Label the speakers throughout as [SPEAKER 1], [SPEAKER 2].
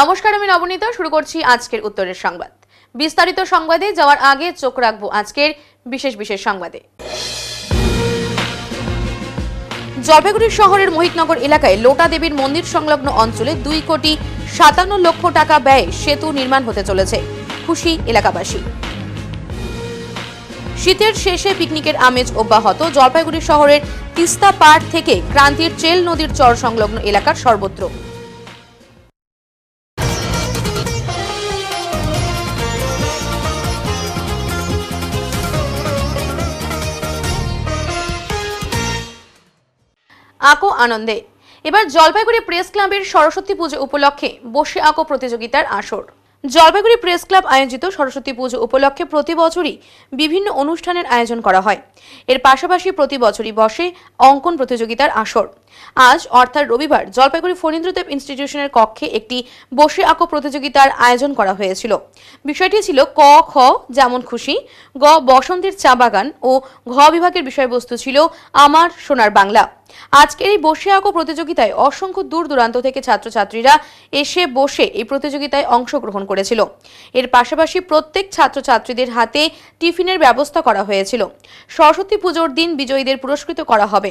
[SPEAKER 1] নমস্কার, আমি নবনীতা। শুরু করছি আজকের উত্তরের সংবাদ। বিস্তারিত সংবাদে যাওয়ার আগে চোখ রাখবো আজকের বিশেষ সংবাদে। জলপাইগুড়ি শহরের মোহিতনগর এলাকায় লোটা দেবীর মন্দির সংলগ্ন অঞ্চলে 2,57,00,000 টাকা ব্যয়ে সেতু নির্মাণ হতে চলেছে। খুশি এলাকাবাসী। শীতের শেষে পিকনিকের আমেজ অব্যাহত জলপাইগুড়ি শহরের তিস্তা পাড় থেকে ক্রান্তির চেল নদীর চর সংলগ্ন এলাকার সর্বত্র। আঁকো আনন্দে। এবার জলপাইগুড়ি প্রেস ক্লাবের সরস্বতী পুজো উপলক্ষে বসে আঁকো প্রতিযোগিতার আসর। জলপাইগুড়ি প্রেস ক্লাব আয়োজিত সরস্বতী পুজো উপলক্ষে প্রতি বছরই বিভিন্ন অনুষ্ঠানের আয়োজন করা হয়। এর পাশাপাশি প্রতি বছরই বসে অঙ্কন প্রতিযোগিতার আসর। আজ অর্থাৎ রবিবার জলপাইগুড়ি ফণীন্দ্রদেব ইনস্টিটিউশনের কক্ষে একটি বসে আঁকো প্রতিযোগিতার আয়োজন করা হয়েছিল। বিষয়টি ছিল ক খ যেমন খুশি, গ বসন্তের চা বাগান ও ঘ বিভাগের বিষয়বস্তু ছিল আমার সোনার বাংলা। আজকের এই বসে আঁকো প্রতিযোগিতায় অসংখ্য দূর দূরান্ত থেকে ছাত্রছাত্রীরা এসে বসে এই প্রতিযোগিতায় অংশগ্রহণ করেছিল। এর পাশাপাশি প্রত্যেক ছাত্রছাত্রীদের হাতে টিফিনের ব্যবস্থা করা হয়েছিল। সরস্বতী পুজোর দিন বিজয়ীদের পুরস্কৃত করা হবে।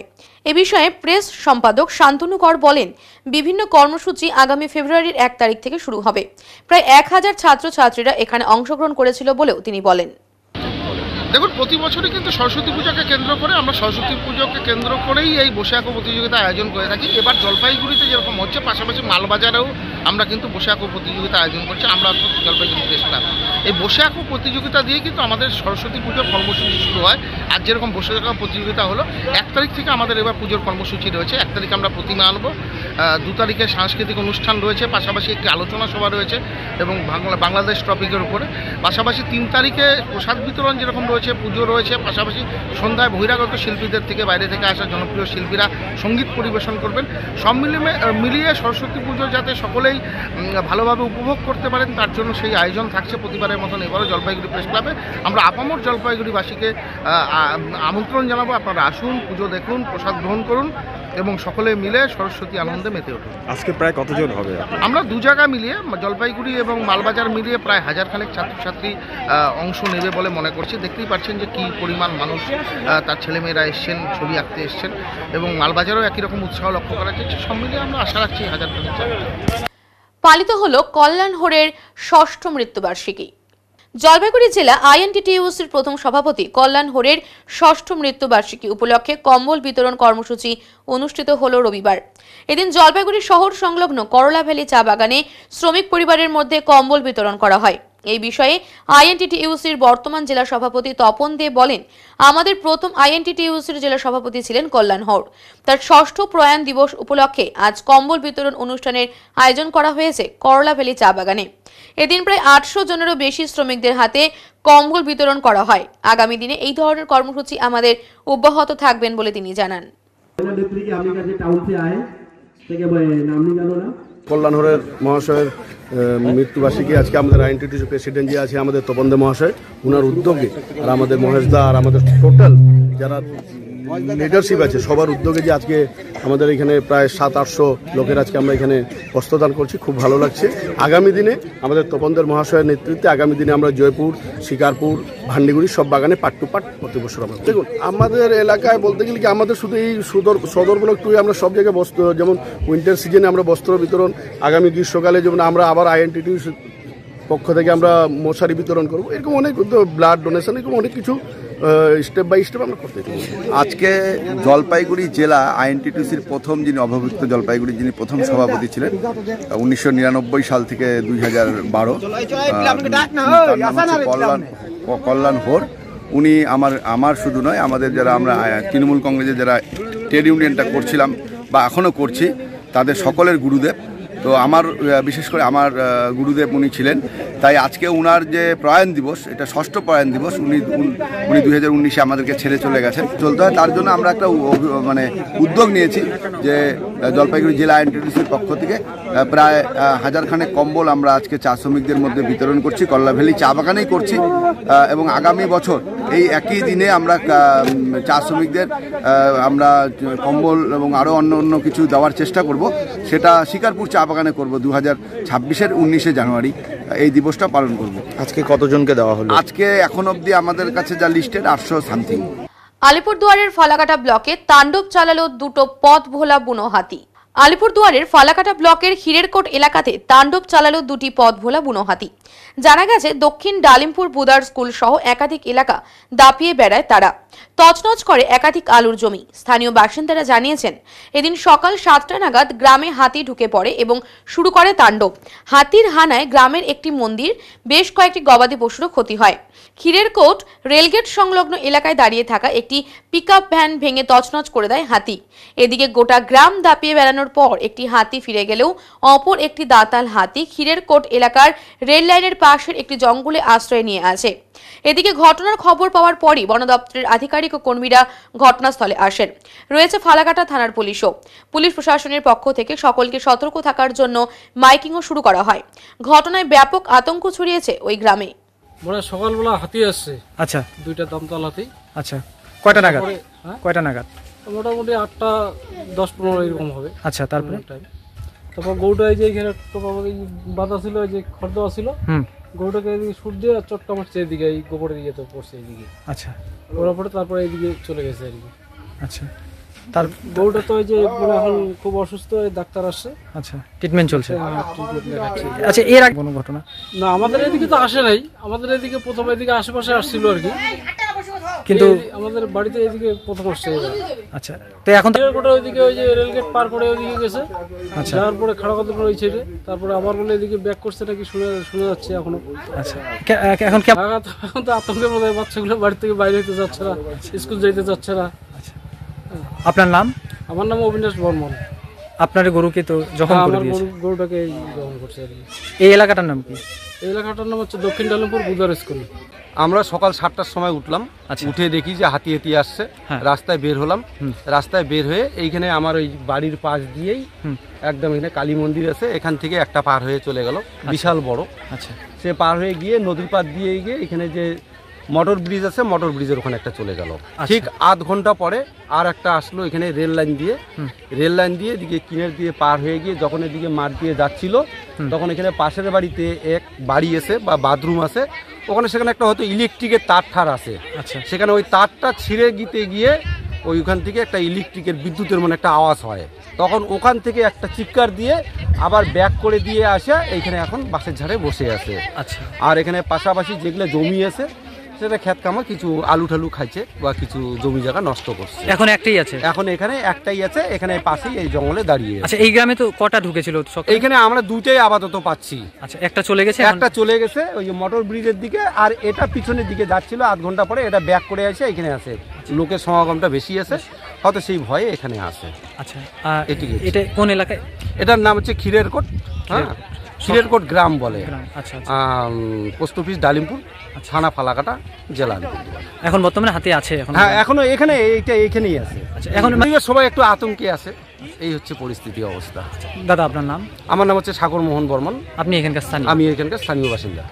[SPEAKER 1] এ বিষয়ে প্রেস সম্পাদক শান্তনু কর বলেন, বিভিন্ন কর্মসূচি আগামী ফেব্রুয়ারির 1 তারিখ থেকে শুরু হবে। প্রায় 1000 ছাত্রছাত্রীরা এখানে অংশগ্রহণ করেছিল বলেও তিনি বলেন।
[SPEAKER 2] দেখুন, প্রতি বছরই কিন্তু সরস্বতী পুজোকে কেন্দ্র করে আমরা সরস্বতী পুজোকে কেন্দ্র করেই এই বসে আঁকো প্রতিযোগিতা আয়োজন করে থাকি। এবার জলপাইগুড়িতে যেরকম হচ্ছে, পাশাপাশি মালবাজারেও আমরা কিন্তু বসে আঁকো প্রতিযোগিতা আয়োজন করছি। আমরা জলপাইগুড়ি প্রেস ক্লাব এই বসে আঁকো প্রতিযোগিতা দিয়ে কিন্তু আমাদের সরস্বতী পুজোর কর্মসূচি শুরু হয়। আর যেরকম বসে আঁকো প্রতিযোগিতা হলো 1 তারিখ থেকে আমাদের এবার পুজোর কর্মসূচি রয়েছে। 1 তারিখে আমরা প্রতিমা আনবো, 2 তারিখে সাংস্কৃতিক অনুষ্ঠান রয়েছে, পাশাপাশি একটি আলোচনা সভা রয়েছে এবং বাংলাদেশ টপিকের উপরে। পাশাপাশি 3 তারিখে প্রসাদ বিতরণ যেরকম রয়েছে, পুজো রয়েছে। পাশাপাশি সন্ধ্যায় বহিরাগত শিল্পীদের থেকে বাইরে থেকে আসা জনপ্রিয় শিল্পীরা সঙ্গীত পরিবেশন করবেন। সব মিলিয়ে সরস্বতী পুজো যাতে সকলেই ভালোভাবে উপভোগ করতে পারেন তার জন্য সেই আয়োজন থাকছে প্রতিবারের মতন এবারও জলপাইগুড়ি প্রেস ক্লাবে। আমরা আপামর জলপাইগুড়িবাসীকে আমন্ত্রণ জানাবো, আপনারা আসুন, পুজো দেখুন, প্রসাদ গ্রহণ করুন এবং সকলে মিলে সরস্বতী আনন্দে মেতে উঠুন।
[SPEAKER 3] আজকে প্রায় কতজন হবে?
[SPEAKER 2] আমরা 2 জায়গা মিলিয়ে জলপাইগুড়ি এবং মালবাজার মিলিয়ে প্রায় 1000 খানেক ছাত্রছাত্রী অংশ নেবে বলে মনে করছি। দেখতেই পাচ্ছেন যে কী পরিমাণ মানুষ, তার ছেলেমেয়েরা এসছেন, ছবি আঁকতে এসছেন এবং মালবাজারেও একই রকম উৎসাহ লক্ষ্য করা যাচ্ছে। সব মিলিয়ে আমরা আশা রাখছি 1000 খানেক ছাত্র।
[SPEAKER 1] পালিত হলো কল্যাণ হোরের 6ষ্ঠ মৃত্যুবার্ষিকী। জলপাইগুড়ি জেলা আইএনটিটিইউসির প্রথম সভাপতি কল্যাণ হোরের 6ষ্ঠ মৃত্যুবার্ষিকী উপলক্ষে কম্বল বিতরণ কর্মসূচি অনুষ্ঠিত হলো রবিবার। এদিন জলপাইগুড়ি শহর সংলগ্ন করলা ভ্যালি চা বাগানে শ্রমিক পরিবারের মধ্যে কম্বল বিতরণ করা হয়। এই বিষয়ে আইএনটিটিইউসির বর্তমান জেলা সভাপতি তপন দে বলেন, আমাদের প্রথম আইএনটিটিইউসির জেলা সভাপতি ছিলেন কল্যাণ হোর। তার 6ষ্ঠ প্রয়াণ দিবস উপলক্ষে আজ কম্বল বিতরণ অনুষ্ঠানের আয়োজন করা হয়েছে করলা ভ্যালি চা বাগানে। এদিন প্রায় 800 জনেরও বেশি শ্রমিকদের হাতে কম্বল বিতরণ করা হয়। আগামী দিনে এই ধরনের কর্মসূচি আমাদের অব্যাহত থাকবেন বলে তিনি জানান।
[SPEAKER 3] কল্যাণ হোরের মহাশয়ের মৃত্যুবার্ষিকী আজকে আমাদের আইএনটিটিইউসি প্রেসিডেন্ট যে আছে আমাদের তপন দে মহাশয়, ওনার উদ্যোগে আর আমাদের মহেশ দা আর আমাদের টোটাল যারা লিডারশিপ আছে সবার উদ্যোগে যে আজকে আমাদের এখানে প্রায় 700-800 লোকের আজকে আমরা এখানে বস্ত্রদান করছি, খুব ভালো লাগছে। আগামী দিনে আমাদের তপনদের মহাশয়ের নেতৃত্বে আগামী দিনে আমরা জয়পুর, শিকারপুর, ভান্ডিগুড়ি সব বাগানে পার্ট টু পার্ট প্রতি বছর আমরা দেখুন। আমাদের এলাকায় বলতে গেলে কি আমাদের শুধু এই সদর ব্লক টুয়ে আমরা সব জায়গায় বস্ত্র, যেমন উইন্টার সিজনে আমরা বস্ত্র বিতরণ, আগামী গ্রীষ্মকালে যেমন আমরা আবার আইএনটিটিইউসি পক্ষ থেকে আমরা মশারি বিতরণ করবো, এরকম অনেক ব্লাড ডোনেশন, এরকম অনেক কিছু স্টেপ বাই স্টেপ আমরা করতে চাই।
[SPEAKER 4] আজকে জলপাইগুড়ি জেলা আইএনটিটিইউসির প্রথম যিনি অবভুক্ত জলপাইগুড়ি যিনি প্রথম সভাপতি ছিলেন 1999 সাল থেকে 2012, কল্যাণ হোর। উনি আমার শুধু নয়, আমাদের যারা আমরা তৃণমূল কংগ্রেসের যারা ট্রেড ইউনিয়নটা করছিলাম বা এখনও করছি তাদের সকলের গুরুদেব। তো আমার বিশেষ করে আমার গুরুদেব উনি ছিলেন। তাই আজকে উনার যে প্রয়াণ দিবস, এটা 6ষ্ঠ প্রয়াণ দিবস। উনি 2019-এ আমাদেরকে ছেড়ে চলে গেছেন। চলতে হয়, তার জন্য আমরা একটা উদ্যোগ নিয়েছি যে জলপাইগুড়ি জেলা এনটিডিসির পক্ষ থেকে প্রায় 1000 খানেক কম্বল আমরা আজকে চা শ্রমিকদের মধ্যে বিতরণ করছি, কল্লা ভ্যালি চা বাগানেই করছি। এবং আগামী বছর এই একই দিনে আমরা চা শ্রমিকদের আমরা কম্বল এবং আরও অন্য কিছু দেওয়ার চেষ্টা করব। সেটা শিকারপুর চা বাগানে করব 2026-এর 19শে জানুয়ারি এই দিবসটা পালন করব।
[SPEAKER 5] আজকে কতজনকে দেওয়া হলো?
[SPEAKER 4] আজকে এখন অবধি আমাদের কাছে যা লিস্টেড 800 সামথিং।
[SPEAKER 1] আলিপুরদুয়ারের ফালাকাটা ব্লকে তাণ্ডব চালালো দুটো পথ ভোলা বুনো হাতি। আলিপুরদুয়ারের ফালাকাটা ব্লকের হিরেরকোট এলাকাতে তাণ্ডব চালালো দুটি পথ ভোলা বুনো হাতি। জানা গেছে দক্ষিণ ডালিমপুর বুদার স্কুল সহ একাধিক এলাকা দাপিয়ে বেড়ায় তারা, তছনছ করে একাধিক আলুর জমি। স্থানীয় বাসিন্দারা জানিয়েছেন এদিন সকাল 7টা নাগাদ গ্রামে হাতি ঢুকে পড়ে এবং শুরু করে তাণ্ডব। হাতির হানায় গ্রামের একটি মন্দির, বেশ কয়েকটি গবাদি পশুরও ক্ষতি হয়। হিরেরকোট রেলগেট সংলগ্ন এলাকায় দাঁড়িয়ে থাকা একটি পিকআপ ভ্যান ভেঙে তছনছ করে দেয় হাতি। এদিকে গোটা গ্রাম দাপিয়ে বেড়ানোর পর একটি হাতি ফিরে গেলেও অপর একটি দাঁতাল হাতি হিরেরকোট এলাকার রেল লাইনের পাশের একটি জঙ্গলে আশ্রয় নিয়ে আছে। এদিকে ঘটনার খবর পাওয়ার পরই বন দপ্তরের আধিকারিক ও কর্মীরা ঘটনাস্থলে আসেন। রয়েছে ফালাকাটা থানার পুলিশও। পুলিশ প্রশাসনের পক্ষ থেকে সকলকে সতর্ক থাকার জন্য মাইকিংও শুরু করা হয়। ঘটনায় ব্যাপক আতঙ্ক ছড়িয়েছে ওই গ্রামে।
[SPEAKER 6] মানে সকালবেলা হাতি আসছে,
[SPEAKER 5] আচ্ছা,
[SPEAKER 6] দুইটা দামতাল হাতি।
[SPEAKER 5] আচ্ছা, কয়টা নাগাদ? কয়টা নাগাদ?
[SPEAKER 6] মোটামুটি 8টা 10-15 এরকম হবে।
[SPEAKER 5] আচ্ছা, তারপরে
[SPEAKER 6] তারপর গরুটা এই যে এখানে বাঁধা ছিল, এই যে খড় দেওয়া ছিল, গরুটাকে এদিকে সুর দিয়ে চটকা মারছে এদিকে, এই গোবরের দিকে তো পড়ছে এইদিকে।
[SPEAKER 5] আচ্ছা,
[SPEAKER 6] ওর পরে তারপরে এইদিকে চলে গেছে আর কি।
[SPEAKER 5] আচ্ছা, তার
[SPEAKER 6] গরুটা তো এই যে মানে এখন খুব অসুস্থ, ডাক্তার আসছে।
[SPEAKER 5] আচ্ছা, ট্রিটমেন্ট চলছে।
[SPEAKER 6] ট্রিটমেন্ট দেখাচ্ছে।
[SPEAKER 5] আচ্ছা, এর আগে কোনো ঘটনা?
[SPEAKER 6] না, আমাদের এদিকে তো আসে নাই। আমাদের এদিকে প্রথমে এদিকে আশেপাশে আসছিল আর কি,
[SPEAKER 5] কিন্তু
[SPEAKER 6] আমাদের বাড়িতে এদিকে প্রথম আসছে।
[SPEAKER 5] আচ্ছা, তো এখন
[SPEAKER 6] গোটা ওইদিকে ওই যে রেলগেট পার করে ওইদিকে গেছে, যাওয়ার পরে খাড়াকাতুর ওই ছেড়ে তারপরে আবার বলে এদিকে ব্যাক করছে নাকি শোনা যাচ্ছে এখনো।
[SPEAKER 5] আচ্ছা, এখন
[SPEAKER 6] এখন তো আতঙ্কের মধ্যে বাচ্চাগুলো বাড়ি থেকে বাইরে হতে যাচ্ছে না, স্কুল যাইতে যাচ্ছে না।
[SPEAKER 5] আপনার নাম?
[SPEAKER 6] আমার নাম অবিনাশ বর্মন।
[SPEAKER 5] আপনার গরুকে তো যখন
[SPEAKER 6] গরুটাকে গ্রহণ করছে আর কি।
[SPEAKER 5] এই এলাকাটার নাম কি?
[SPEAKER 6] এই এলাকাটার নাম হচ্ছে দক্ষিণ ডালিমপুর বুদার স্কুল।
[SPEAKER 7] আমরা সকাল 7টার সময় উঠলাম, উঠে দেখি যে হাতি আসছে। রাস্তায় বের হলাম, রাস্তায় বের হয়ে এইখানে আমার ওই বাড়ির পাশ দিয়েই একদম এখানে কালী মন্দির আছে, এখান থেকে একটা পার হয়ে চলে গেল, বিশাল বড়। আচ্ছা, সে পার হয়ে গিয়ে নদীর পাড় দিয়ে গিয়ে এখানে যে মোটর ব্রিজ আছে, মোটর ব্রিজের ওখানে একটা চলে গেল। ঠিক আধ ঘন্টা পরে আর একটা আসলো এখানে রেল লাইন দিয়ে এদিকে কিনের দিয়ে পার হয়ে গিয়ে যখন এদিকে মাঠ দিয়ে যাচ্ছিল, তখন এখানে পাশের বাড়িতে এক বাড়ি আছে বা বাথরুম আছে, ওখানে সেখানে একটা হয়তো ইলেকট্রিকের তার আছে। আচ্ছা, সেখানে ওই তারটা ছিঁড়ে গিয়ে ওইখান থেকে একটা ইলেকট্রিকের বিদ্যুতের মনে একটা আওয়াজ হয়। তখন ওখান থেকে একটা চিৎকার দিয়ে আবার ব্যাক করে দিয়ে আসে এইখানে এখন বাসের ঝাড়ে বসে আছে। আচ্ছা, আর এখানে পাশাপাশি যেগুলো জমি আছে সেটা ক্ষেত কামা কিছু আলু ঠালু খাইছে বা কিছু জমি জায়গা নষ্ট করছে।
[SPEAKER 5] এখন একটাই আছে?
[SPEAKER 7] এখন এখানে একটাই আছে, এখানে পাশেই এই জঙ্গলে দাঁড়িয়ে।
[SPEAKER 5] আচ্ছা, এই গ্রামে তো কটা ঢুকেছিল?
[SPEAKER 7] এইখানে আমরা দুইটাই আপাতত পাচ্ছি।
[SPEAKER 5] আচ্ছা, একটা চলে গেছে ওই যে মোটর ব্রিজের দিকে, আর এটা পিছনের দিকে যাচ্ছিল। আধ ঘন্টা পরে এটা ব্যাক করে আসে এখানে আসে। লোকের সমাগমটা বেশি আছে, হয়তো সেই ভয়ে এখানে আসে। আচ্ছা, এটা কোন এলাকায়?
[SPEAKER 7] এটার নাম হচ্ছে খিরেরকোট। হ্যাঁ, খিরেরকোট গ্রাম বলে।
[SPEAKER 5] আচ্ছা,
[SPEAKER 7] পোস্ট অফিস ডালিমপুর, থানা ফালাকাটা, জেলা।
[SPEAKER 5] এখন বর্তমানে হাতি আছে?
[SPEAKER 7] হ্যাঁ, এখনো এখানে এইখানেই আছে। আচ্ছা, এখন সবাই একটু আতঙ্কে আছে, এই হচ্ছে পরিস্থিতি অবস্থা।
[SPEAKER 5] দাদা, আপনার নাম?
[SPEAKER 7] আমার নাম হচ্ছে সাগর মোহন বর্মন।
[SPEAKER 5] আপনি এখানকার স্থানীয়?
[SPEAKER 7] আমি এখানকার স্থানীয় বাসিন্দা।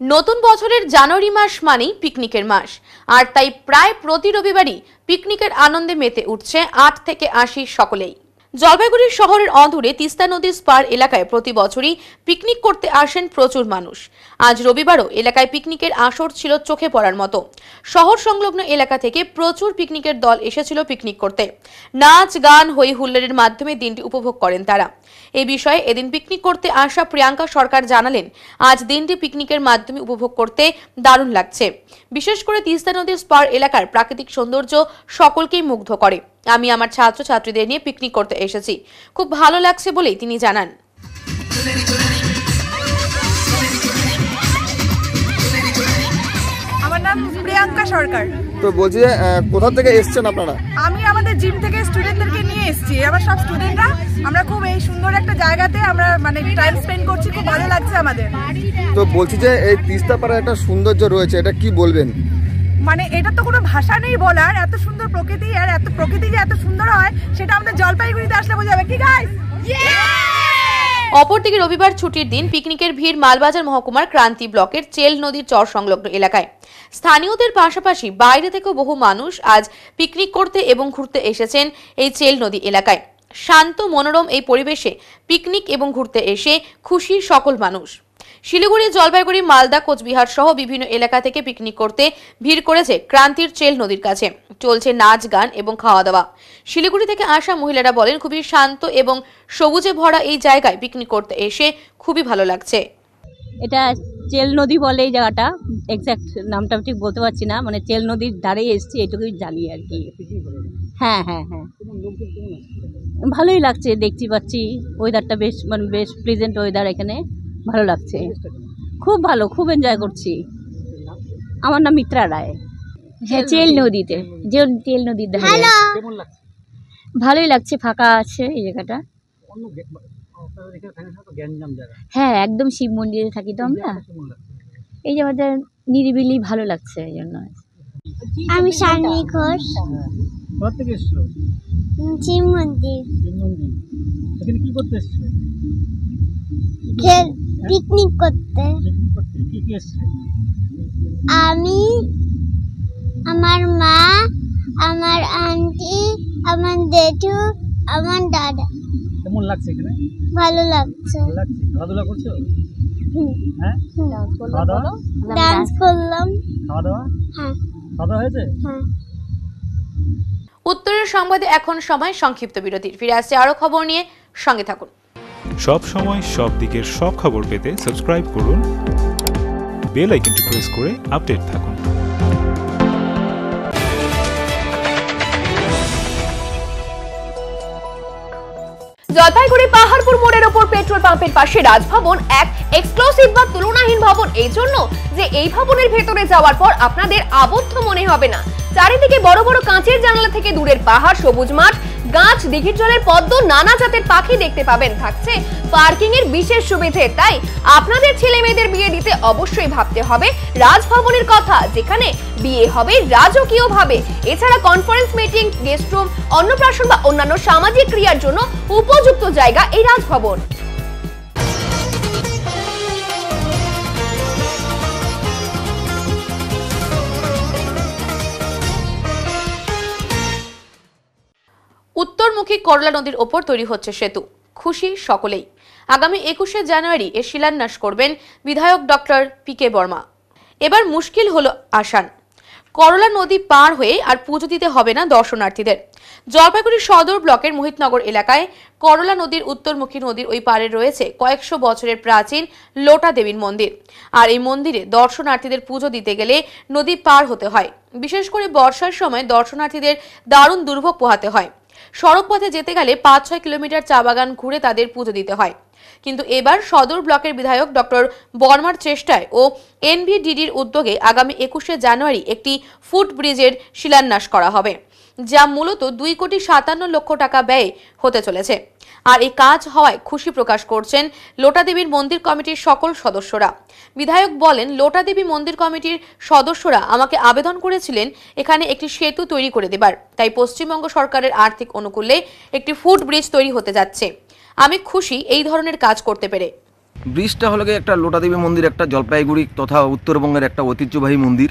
[SPEAKER 1] নতুন বছরের জানুয়ারি মাস মানেই পিকনিকের মাস, আর তাই প্রায় প্রতি রবিবারই পিকনিকের আনন্দে মেতে উঠছে 8 থেকে 80 সকলেই। জলপাইগুড়ি শহরের অদূরে তিস্তা নদীর স্পার এলাকায় প্রতি বছরই পিকনিক করতে আসেন প্রচুর মানুষ। আজ রবিবারও এলাকায় পিকনিকের আসর ছিল চোখে পড়ার মতো। শহর সংলগ্ন এলাকা থেকে প্রচুর পিকনিকের দল এসেছিল পিকনিক করতে। নাচ গান হই হুল্লোড়ের মাধ্যমে দিনটি উপভোগ করেন তারা। এই বিষয়ে এদিন পিকনিক করতে আসা প্রিয়াঙ্কা সরকার জানালেন, আজ দিনটি পিকনিকের মাধ্যমে উপভোগ করতে দারুণ লাগছে। বিশেষ করে তিস্তা নদীর স্পার এলাকার প্রাকৃতিক সৌন্দর্য সকলকেই মুগ্ধ করে। আমি আমার ছাত্রছাত্রীদের নিয়ে পিকনিক করতে এসেছি, খুব ভালো লাগছে বলেই তিনি জানান।
[SPEAKER 8] আমার নাম প্রিয়াঙ্কা সরকার।
[SPEAKER 5] তো বলছি কোথা থেকে এসেছেন আপনারা?
[SPEAKER 8] আমি আমাদের জিম থেকে স্টুডেন্টদেরকে নিয়ে এসেছি। আমার সব স্টুডেন্টরা আমরা খুব এই সুন্দর একটা জায়গাতে আমরা মানে টাইম স্পেন্ড করছি, খুব ভালো লাগছে আমাদের।
[SPEAKER 5] তো বলছি যে এই তিস্তা পাড়ায় একটা সৌন্দর্য রয়েছে, এটা কি বলবেন?
[SPEAKER 8] মানে এটা তো কোনো ভাষা নেই বলার, এত সুন্দর প্রকৃতি, আর এত প্রকৃতি যে এত সুন্দর হয় সেটা আমাদের জলপাইগুড়িতে আসলে বোঝা যাবে, কি গাইস?
[SPEAKER 1] অপরদিকে রবিবার ছুটির দিন পিকনিকের ভিড় মালবাজার মহকুমার ক্রান্তি ব্লকের চেল নদীর চর সংলগ্ন এলাকায়। স্থানীয়দের পাশাপাশি বাইরে থেকেও বহু মানুষ আজ পিকনিক করতে এবং ঘুরতে এসেছেন এই চেল নদী এলাকায়। শান্ত মনোরম এই পরিবেশে পিকনিক এবং ঘুরতে এসে খুশি সকল মানুষ। শিলিগুড়ি, জলপাইগুড়ি, মালদা, কোচবিহার সহ বিভিন্ন এলাকা থেকে পিকনিক করতে ভিড় করেছে ক্রান্তির চেল নদীর কাছে। চলছে নাচ, গান এবং খাওয়া দাওয়া। শিলিগুড়ি থেকে আসা মহিলারা বলেন, খুবই শান্ত এবং সবুজে ভরা এই জায়গায় পিকনিক করতে এসে খুবই ভালো লাগছে।
[SPEAKER 9] এটা চেল নদী বলে এই জায়গাটা, এক্স্যাক্ট নামটা ঠিক বলতে পারছি না, মানে চেল নদীর ধারেই এসেছি এটুকুই জানি আর কি। হ্যাঁ হ্যাঁ হ্যাঁ, ভালোই লাগছে, দেখতে পাচ্ছি ওয়েদারটা বেশ, মানে বেশ প্লেজেন্ট ওয়েদার, এখানে ভালো লাগছে, খুব ভালো, খুব এনজয় করছি। আমার নাম মিত্রা রায়। হ্যাঁ, চেল নদীতে, চেল নদীর ধারে ভালোই লাগছে, ফাঁকা আছে এই জায়গাটা। হ্যাঁ, একদম শিব মন্দিরে থাকি তো আমরা, এই জায়গাটা নিরিবিলি ভালো লাগছে এই জন্য।
[SPEAKER 10] আমি শালিনী ঘোষ, শিব মন্দির।
[SPEAKER 6] কি করতে এসেছো?
[SPEAKER 10] পিকনিক করতে। আমি, আমার মা, আমার আন্টি, আমার জেঠু, আমার দাদা।
[SPEAKER 6] কেমন লাগছে এখানে?
[SPEAKER 10] ভালো লাগছে।
[SPEAKER 6] খেলাধুলা করছো? হ্যাঁ,
[SPEAKER 10] ডান্স করলাম।
[SPEAKER 6] খাওয়া দাওয়া?
[SPEAKER 10] হ্যাঁ।
[SPEAKER 6] খাওয়া দাওয়া হয়েছে?
[SPEAKER 10] হ্যাঁ।
[SPEAKER 1] উত্তরের সংবাদে এখন সময় সংক্ষিপ্ত বিরতির। ফিরে আসছে আরো খবর নিয়ে, সঙ্গে থাকুন।
[SPEAKER 11] সব সময় সব দিকের সব খবর পেতে সাবস্ক্রাইব করুন, বেল আইকনটি প্রেস করে আপডেট থাকুন।
[SPEAKER 12] জলপাইগুড়ি পাহাড়পুর মোড়ের ওপর পেট্রোল পাম্পের পাশে রাজভবন এক এক্সক্লুসিভ বা তুলনাহীন ভবন, এই জন্য যে এই ভবনের ভেতরে যাওয়ার পর আপনাদের আবদ্ধ মনে হবে না। চারিদিকে বড় বড় কাঁচের জানালা থেকে দূরের পাহাড়, সবুজ মাঠ, গাছ, দিঘির জলের পদ্ম, নানা জাতের পাখি দেখতে পাবেন। থাকছে পার্কিং এর বিশেষ সুবিধে। তাই আপনাদের ছেলে মেয়েদের বিয়ে দিতে অবশ্যই ভাবতে হবে রাজভবনের কথা, যেখানে বিয়ে হবে রাজকীয় ভাবে। এছাড়া কনফারেন্স, মিটিং, গেস্ট রুম, অন্নপ্রাশন বা অন্যান্য সামাজিক ক্রিয়ার জন্য উপযুক্ত জায়গা এই রাজভবন।
[SPEAKER 1] উত্তরমুখী করলা নদীর ওপর তৈরি হচ্ছে সেতু, খুশি সকলেই। আগামী 21শে জানুয়ারি এর শিলান্যাস করবেন বিধায়ক ডক্টর পি.কে. বর্মা। এবার মুশকিল হলো আসান, করলা নদী পার হয়ে আর পুজো দিতে হবে না দর্শনার্থীদের। জলপাইগুড়ি সদর ব্লকের মোহিতনগর এলাকায় করলা নদীর উত্তরমুখী নদীর ওই পারে রয়েছে কয়েকশো বছরের প্রাচীন লোটা দেবীর মন্দির। আর এই মন্দিরে দর্শনার্থীদের পুজো দিতে গেলে নদী পার হতে হয়। বিশেষ করে বর্ষার সময় দর্শনার্থীদের দারুণ দুর্ভোগ পোহাতে হয়। সড়ক পথে যেতে গেলে 5-6 কিলোমিটার চা বাগান ঘুরে তাদের পুজো দিতে হয়। কিন্তু এবার সদর ব্লকের বিধায়ক ডক্টর বর্মার চেষ্টায় ও এনভিডিডির উদ্যোগে আগামী 21শে জানুয়ারি একটি ফুট ব্রিজের শিলান্যাস করা হবে, যা মূলত 2,57,00,000 টাকা ব্যয়ে হতে চলেছে। আর এই কাজ হওয়ায় খুশি প্রকাশ করছেন লোটা দেবীর মন্দির কমিটির সকল সদস্যরা। বিধায়ক বলেন, লোটা দেবী মন্দির কমিটির সদস্যরা আমাকে আবেদন করেছিলেন এখানে একটি সেতু তৈরি করে দেবার, তাই পশ্চিমবঙ্গ সরকারের আর্থিক অনুকূলে একটি ফুট ব্রিজ তৈরি হতে যাচ্ছে। আমি খুশি এই ধরনের কাজ করতে পেরে।
[SPEAKER 13] ব্রিজটা হলো একটা লোটা দেবী মন্দির, একটা জলপাইগুড়ি তথা উত্তরবঙ্গের একটা ঐতিহ্যবাহী মন্দির।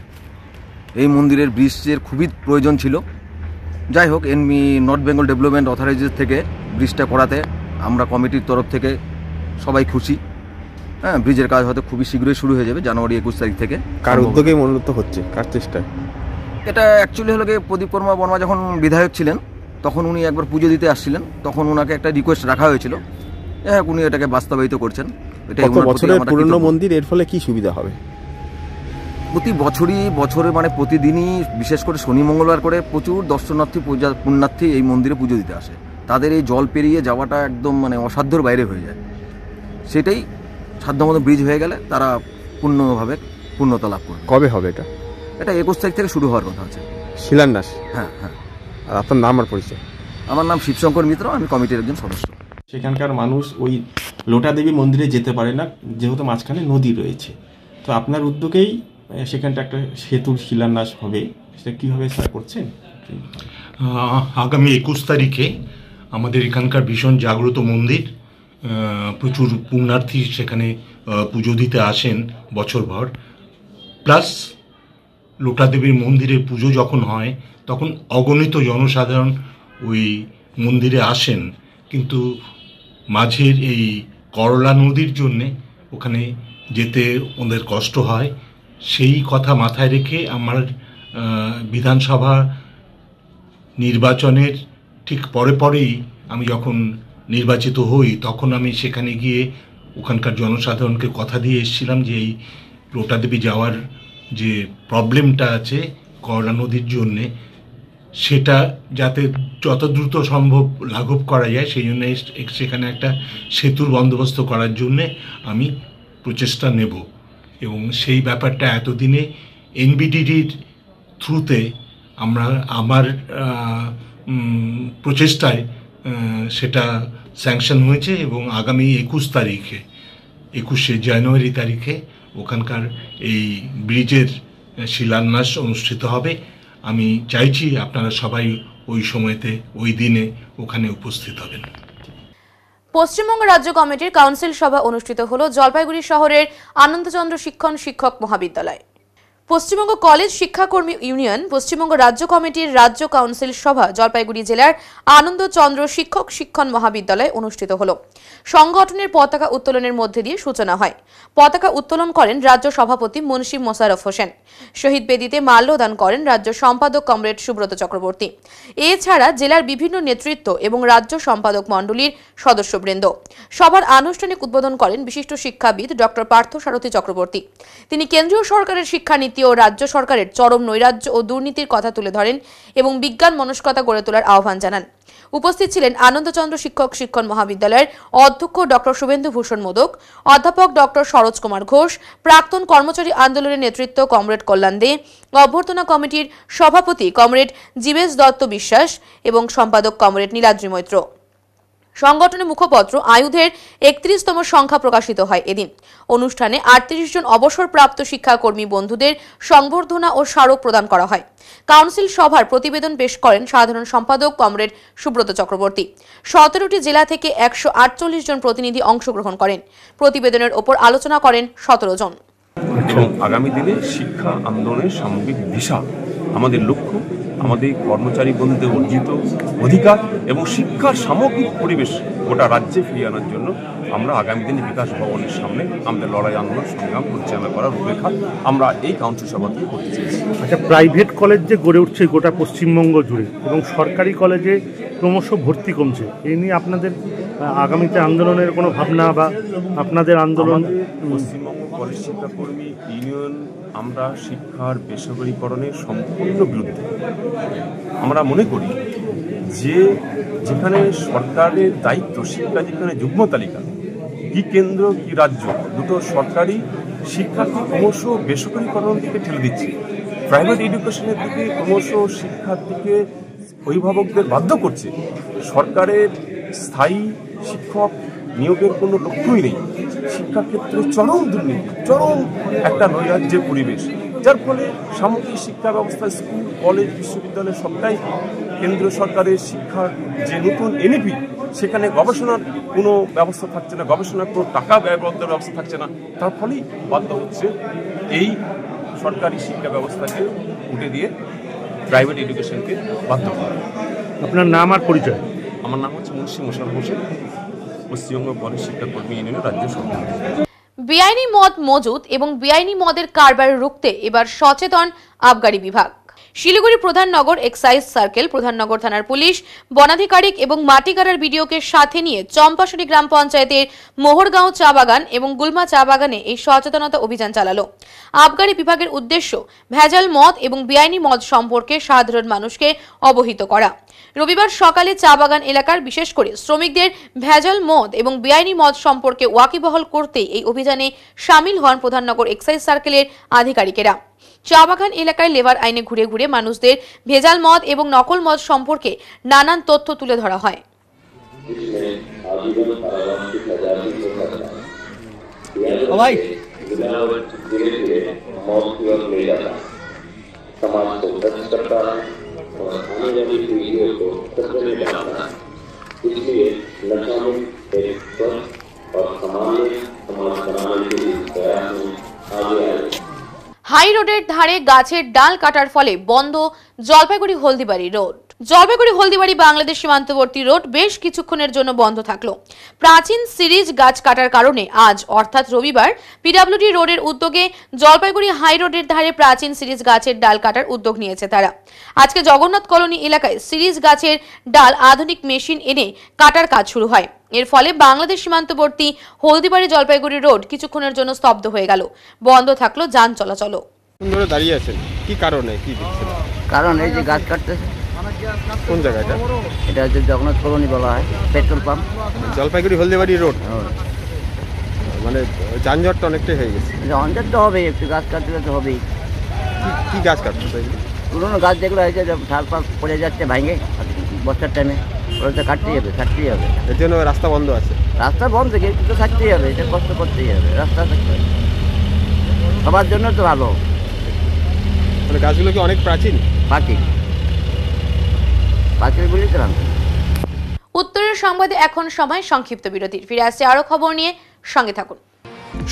[SPEAKER 13] এই মন্দিরের ব্রিজের খুবই প্রয়োজন ছিল। যাই হোক, নর্থ বেঙ্গল ডেভেলপমেন্ট অথরিটিজ থেকে ব্রিজটা করাতে আমরা কমিটির তরফ থেকে সবাই খুশি। হ্যাঁ, ব্রিজের কাজ হয়তো খুবই শীঘ্রই শুরু হয়ে যাবে, জানুয়ারি 21 তারিখ থেকে।
[SPEAKER 14] কার উদ্যোগে মূলত হচ্ছে, কার চেষ্টায়?
[SPEAKER 13] এটা অ্যাকচুয়ালি হলো প্রদীপ কুমার বর্মা যখন বিধায়ক ছিলেন তখন উনি একবার পুজো দিতে আসছিলেন, তখন ওনাকে একটা রিকোয়েস্ট রাখা হয়েছিল। হ্যাঁ, উনি এটাকে বাস্তবায়িত করছেন।
[SPEAKER 14] কত বছরের পুরনো মন্দির, এর ফলে কি সুবিধা হবে?
[SPEAKER 13] প্রতি বছরে মানে প্রতিদিনই, বিশেষ করে শনি মঙ্গলবার করে প্রচুর দর্শনার্থী পুণ্যার্থী এই মন্দিরে পুজো দিতে আসে। তাদের এই জল পেরিয়ে যাওয়াটা একদম মানে অসাধ্যর বাইরে হয়ে যায়। সেটাই সাধ্যমতো ব্রিজ হয়ে গেলে তারা পূর্ণতা লাভ করবে।
[SPEAKER 14] কবে হবে এটা?
[SPEAKER 13] এটা 21 তারিখ থেকে শুরু হওয়ার কথা আছে
[SPEAKER 14] শিলান্যাস।
[SPEAKER 13] হ্যাঁ হ্যাঁ।
[SPEAKER 14] আর আপনার নাম আর পরিচয়?
[SPEAKER 13] আমার নাম শিবশঙ্কর মিত্র, আমি কমিটির একজন সদস্য।
[SPEAKER 15] সেখানকার মানুষ ওই লোটা দেবী মন্দিরে যেতে পারে না, যেহেতু মাঝখানে নদী রয়েছে। তো আপনার উদ্যোগেই সেখানটা একটা সেতুর শিলান্যাস হবে, সেটা কীভাবে স্যার করছেন?
[SPEAKER 16] আগামী 21 তারিখে আমাদের এখানকার ভীষণ জাগ্রত মন্দির, প্রচুর পুণ্যার্থী সেখানে পুজো দিতে আসেন বছরভর, প্লাস লোটাদেবীর মন্দিরের পুজো যখন হয় তখন অগণিত জনসাধারণ ওই মন্দিরে আসেন, কিন্তু মাঝের এই করলা নদীর জন্যে ওখানে যেতে ওদের কষ্ট হয়। সেই কথা মাথায় রেখে আমার বিধানসভা নির্বাচনের ঠিক পরেই আমি যখন নির্বাচিত হই তখন আমি সেখানে গিয়ে ওখানকার জনসাধারণকে কথা দিয়ে এসেছিলাম যে এই লোটাদেবী যাওয়ার যে প্রবলেমটা আছে করলা নদীর জন্যে, সেটা যাতে যত দ্রুত সম্ভব লাঘব করা যায় সেই জন্য সেখানে একটা সেতুর বন্দোবস্ত করার জন্যে আমি প্রচেষ্টা নেব। এবং সেই ব্যাপারটা এতদিনে এনবিডিডির থ্রুতে আমার প্রচেষ্টায় সেটা স্যাংশন হয়েছে এবং আগামী 21শে জানুয়ারি তারিখে ওখানকার এই ব্রিজের শিলান্যাস অনুষ্ঠিত হবে। আমি চাইছি আপনারা সবাই ওই সময়তে ওই দিনে ওখানে উপস্থিত হবেন।
[SPEAKER 1] পশ্চিমবঙ্গ রাজ্য কমিটির কাউন্সিল সভা অনুষ্ঠিত হলো জলপাইগুড়ি শহরের আনন্দচন্দ্র শিক্ষক মহাবিদ্যালয়। পশ্চিমবঙ্গ কলেজ শিক্ষাকর্মী ইউনিয়ন পশ্চিমবঙ্গ রাজ্য কমিটির রাজ্য কাউন্সিল সভা জলপাইগুড়ি জেলার আনন্দচন্দ্র শিক্ষণ মহাবিদ্যালয়ে অনুষ্ঠিত হলো। সংগঠনের পতাকা উত্তোলনের মধ্যে দিয়ে সূচনা হয়। পতাকা উত্তোলন করেন রাজ্য সভাপতি মুন্সি মোশাররফ হোসেন। শহীদ বেদিতে মাল্যদান করেন রাজ্য সম্পাদক কমরেড সুব্রত চক্রবর্তী। এছাড়া জেলার বিভিন্ন নেতৃত্ব এবং রাজ্য সম্পাদক মণ্ডলীর সদস্যবৃন্দ। সভার আনুষ্ঠানিক উদ্বোধন করেন বিশিষ্ট শিক্ষাবিদ ডক্টর পার্থসারথী চক্রবর্তী। তিনি কেন্দ্রীয় সরকারের শিক্ষানীতি ও রাজ্য সরকারের চরম নৈরাজ্য ও দুর্নীতির কথা তুলে ধরেন এবং বিজ্ঞান মনস্কতা গড়ে তোলার আহ্বান জানান। উপস্থিত ছিলেন আনন্দচন্দ্র শিক্ষণ মহাবিদ্যালয়ের অধ্যক্ষ ডক্টর শুভেন্দু ভূষণ মোদক, অধ্যাপক ডক্টর সরোজ কুমার ঘোষ, প্রাক্তন কর্মচারী আন্দোলনের নেতৃত্ব কমরেড কল্যাণ দে, অভ্যর্থনা কমিটির সভাপতি কমরেড জীবেশ দত্ত বিশ্বাস এবং সম্পাদক কমরেড নীলাদ্রি মৈত্র। সংগঠনের মুখপত্র আয়ুধের 31তম সংখ্যা প্রকাশিত হয় এদিন। অনুষ্ঠানে 38 জন অবসরপ্রাপ্ত শিক্ষাকর্মী বন্ধুদের সংবর্ধনা ও স্মারক প্রদান করা হয়। কাউন্সিল সভার প্রতিবেদন পেশ করেন সাধারণ সম্পাদক কমরেড সুব্রত চক্রবর্তী। 17টি জেলা থেকে 148 জন প্রতিনিধি অংশগ্রহণ করেন। প্রতিবেদনের ওপর আলোচনা করেন 17 জন।
[SPEAKER 17] এবং আগামী দিনে শিক্ষা আন্দোলনের সামগ্রিক দিশা, আমাদের লক্ষ্য আমাদের কর্মচারী বন্ধুদের অর্জিত অধিকার এবং শিক্ষার সামগ্রিক পরিবেশ গোটা রাজ্যে ফিরিয়ে আনার জন্য আমরা আগামী দিনে বিকাশ ভবনের সামনে আমাদের লড়াই আন্দোলন সংগ্রাম পরিচালনা করার রূপরেখা আমরা এই কাউন্সিল সভা থেকে করতে চাইছি।
[SPEAKER 18] আচ্ছা, প্রাইভেট কলেজ যে গড়ে উঠছে গোটা পশ্চিমবঙ্গ জুড়ে এবং সরকারি কলেজে ক্রমশ ভর্তি কমছে, এই নিয়ে আপনাদের আগামীতে আন্দোলনের কোনো ভাবনা বা আপনাদের আন্দোলন?
[SPEAKER 17] পশ্চিমবঙ্গ কলেজ শিক্ষাকর্মী ইউনিয়ন আমরা শিক্ষার বেসরকারীকরণের সম্পূর্ণ বিরুদ্ধে। আমরা মনে করি যে যেখানে সরকারের দায়িত্ব শিক্ষা, যেখানে যুগ্ম তালিকা কি কেন্দ্র কি রাজ্য, দুটো সরকারি শিক্ষাকে ক্রমশ বেসরকারীকরণ দিকে ঠেলে দিচ্ছে। প্রাইভেট এডুকেশনের দিকে ক্রমশ শিক্ষার্থীকে অভিভাবকদের বাধ্য করছে। সরকারের স্থায়ী শিক্ষক নিয়োগের কোনো লক্ষ্যই নেই। শিক্ষাক্ষেত্রে চরম দুর্নীতি, চরম একটা নৈরাজ্যের পরিবেশ, যার ফলে সামগ্রিক শিক্ষা ব্যবস্থা, স্কুল কলেজ বিশ্ববিদ্যালয় সবটাই কেন্দ্র সরকারের শিক্ষার যে নতুন এনইপি, সেখানে গবেষণার কোনো ব্যবস্থা থাকছে না, গবেষণার কোনো টাকা ব্যয়বদ্ধের ব্যবস্থা থাকছে না। তার ফলেই বাধ্য হচ্ছে এই সরকারি শিক্ষা ব্যবস্থাকে উঠে দিয়ে প্রাইভেট এডুকেশনকে বাধ্য করা।
[SPEAKER 18] আপনার নাম আর পরিচয়?
[SPEAKER 17] আমার নাম হচ্ছে মুন্সি মোশাররফ হোসেন, পশ্চিমবঙ্গ কলেজ শিক্ষাকর্মী ইউনিয়নের রাজ্য সভাপতি।
[SPEAKER 1] বেআইনি মদ মজুত এবং বেআইনি মদের কারবার রুখতে এবার সচেতন আবগারি বিভাগ। শিলিগুড়ি প্রধাননগর এক্সাইজ সার্কেল, প্রধাননগর থানার পুলিশ, বনাধিকারিক এবং মাটিগাড়ার বিডিওকে সাথে নিয়ে চম্পাশাড়ি গ্রাম পঞ্চায়েতের মোহরগাঁও চা বাগান এবং গুলমা চা বাগানে এই সচেতনতা অভিযান চালালো। আবগারি বিভাগের উদ্দেশ্য ভেজাল মদ এবং বেআইনি মদ সম্পর্কে সাধারণ মানুষকে অবহিত করা। রবিবার সকালে চা বাগান এলাকার বিশেষ করে শ্রমিকদের ভেজাল মদ এবং বেআইনি মদ সম্পর্কে ওয়াকিবহাল করতেই এই অভিযানে সামিল হন প্রধাননগর এক্সাইজ সার্কেলের আধিকারিকেরা। চা বাগান এলাকায় লেবার আইনে ঘুরে ঘুরে মানুষদের ভেজাল মদ এবং নকল মদ সম্পর্কে নানান তথ্য তুলে ধরা হয়।
[SPEAKER 19] ভাই मौत की ओर ले जाता है। समाज को भ्रष्ट करता है और आने वाली पीढ़ियों को खतरे में डालता है। इसलिए नशा मुक्त एक स्वस्थ और सामान्य समाज बनाने के लिए प्रयास में आगे आए।
[SPEAKER 1] হাই রোডের ধারে গাছের ডাল কাটার ফলে বন্ধ জলপাইগুড়ি হলদিবাড়ি রোড। জলপাইগুড়ি হলদিবাড়ি বাংলাদেশ সীমান্তবর্তী রোড বেশ কিছুক্ষণের জন্য বন্ধ থাকলো। প্রাচীন সিরিজ গাছ কাটার কারণে আজ অর্থাৎ রবিবার পিডব্লিউডি রোডের উদ্যোগে জলপাইগুড়ি হাই রোডের ধারে প্রাচীন সিরিজ গাছের ডাল কাটার উদ্যোগ নিয়েছে তারা। আজকে জগন্নাথ কলোনি এলাকায় সিরিজ গাছের ডাল আধুনিক মেশিন এনে কাটার কাজ শুরু হয়। এর ফলে বাংলাদেশ সীমান্তবর্তী হলদিবাড়ি জলপাইগুড়ি রোড কিছুক্ষণের জন্য স্তব্ধ হয়ে গেল, বন্ধ থাকলো যান চলাচল।
[SPEAKER 14] ধরে দাঁড়িয়ে আছেন কি কারণে, কি দেখছেন?
[SPEAKER 20] কারণ এই যে গাছ কাটতেছে।
[SPEAKER 14] কোন জায়গাটা?
[SPEAKER 20] এটা হচ্ছে জগন্নাথ কলোনি বলা হয়, petrol pump,
[SPEAKER 14] Jalpaiguri Haldibari road. মানে যানজটটা অনেকটাই হয়ে গেছে।
[SPEAKER 20] যানজট তো হবেই, একটু গাছ কাটতে তো হবেই।
[SPEAKER 14] কি গাছ কাটছে?
[SPEAKER 20] পুরোনো গাছ যেগুলো হয়েছে ঢাল ফাল পড়ে যাচ্ছে ভাঙে বর্ষার টাইমে, ওটা তো কাটতেই হবে, কাটতেই হবে।
[SPEAKER 14] এর জন্য রাস্তা বন্ধ আছে।
[SPEAKER 20] রাস্তা বন্ধ থেকে একটু তো থাকতেই হবে, এটা কষ্ট করতেই হবে, রাস্তা থাকতে হবে, সবার জন্য তো ভালো।
[SPEAKER 14] মানে গাছগুলো কি অনেক প্রাচীন?
[SPEAKER 20] প্রাচীন প্রাচীন বলেই তো নাম।
[SPEAKER 1] উত্তরের সংবাদে এখন সময় সংক্ষিপ্ত বিরতির। ফিরে আসছে আরো খবর নিয়ে, সঙ্গে থাকুন।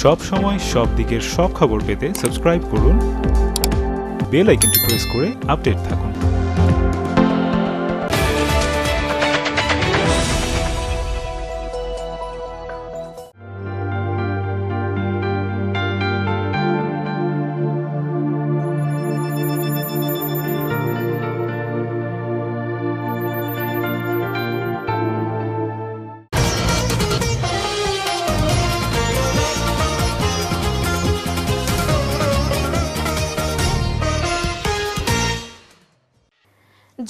[SPEAKER 11] সব সময় সব দিকের সব খবর পেতে সাবস্ক্রাইব করুন, বেল আইকনটি প্রেস করে আপডেট থাকুন।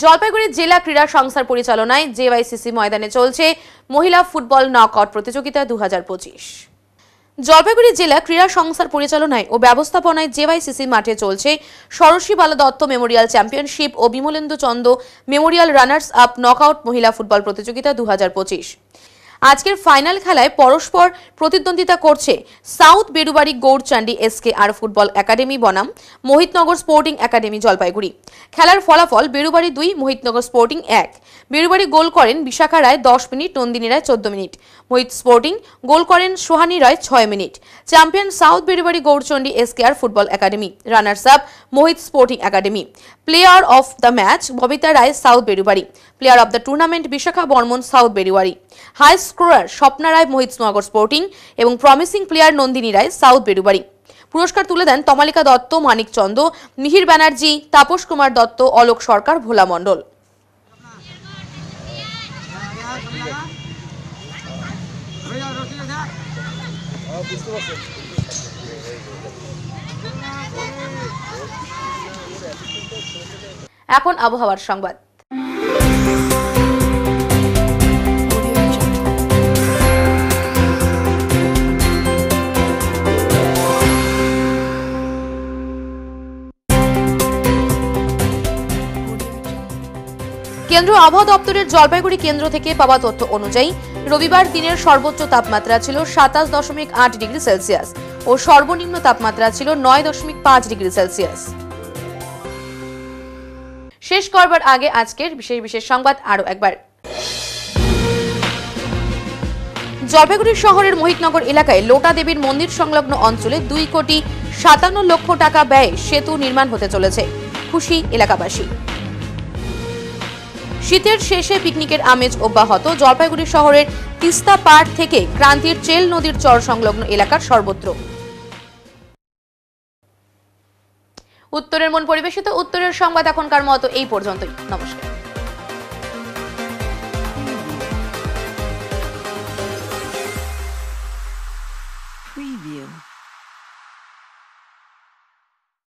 [SPEAKER 1] জলপাইগুড়ি জেলা ক্রীড়া সংস্থার পরিচালনায় জেওয়াইসিসি ময়দানে চলছে মহিলা ফুটবল নকআউট প্রতিযোগিতা 2025। জলপাইগুড়ি জেলা ক্রীড়া সংস্থার পরিচালনায় ও ব্যবস্থাপনায় জেওয়াইসিসি মাঠে চলছে সরস্বী বালা দত্ত মেমোরিয়াল চ্যাম্পিয়নশিপ ও Bimalendu Chanda Memorial runners up knockout মহিলা ফুটবল প্রতিযোগিতা 2025। আজকের ফাইনাল খেলায় পরস্পর প্রতিদ্বন্দ্বিতা করছে south Berubari গৌরচান্ডী SKR football academy বনাম মোহিতনগর স্পোর্টিং একাডেমি জলপাইগুড়ি। খেলার ফলাফল বেরুবাড়ি 2, মোহিতনগর স্পোর্টিং 1। বেরুবাড়ি গোল করেন বিশাখা রায় 10 মিনিট, নন্দিনী রায় 14 মিনিট। মোহিত স্পোর্টিং গোল করেন সোহানী রায় 6 minute. Champion south Berubari গৌরচন্ডী SKR football academy, runners up Mohit sporting academy. Player of the match Babita Roy south Berubari. Player of the tournament Bishakha Barman south Berubari. High scorer Swapna Roy Mohitnagar sporting এবং promising player Nandini Roy south Berubari. পুরস্কার তুলে দেন তমালিকা দত্ত, মানিক চন্দ, মিহির ব্যানার্জি, তাপস কুমার দত্ত, অলোক সরকার, ভোলা মণ্ডল। এখন আবহাওয়ার সংবাদ। কেন্দ্র আবহাওয়া দপ্তরের জলপাইগুড়ি কেন্দ্র থেকে পাওয়া তথ্য অনুযায়ী রবিবার দিনের সর্বোচ্চ তাপমাত্রা ছিল 27.8 ডিগ্রি সেলসিয়াস ও সর্বনিম্ন তাপমাত্রা ছিল 9.5 ডিগ্রি সেলসিয়াস। শেষ করবার আগে আজকের বিশেষ সংবাদ আরো একবার। জলপাইগুড়ি শহরের মোহিতনগর এলাকায় লোটা দেবীর মন্দির সংলগ্ন অঞ্চলে 2,57 লক্ষ টাকা ব্যয়ে সেতু নির্মাণ হতে চলেছে, খুশি এলাকাবাসী। শীতের শেষে পিকনিকের আমেজ অব্যাহত জলপাইগুড়ি শহরের তিস্তা পাড় থেকে ক্রান্তির চেল নদীর চর সংলগ্ন এলাকার সর্বত্র। উত্তরের মন পরিবেশিত উত্তরের সংবাদ এখনকার মতো এই পর্যন্তই। নমস্কার।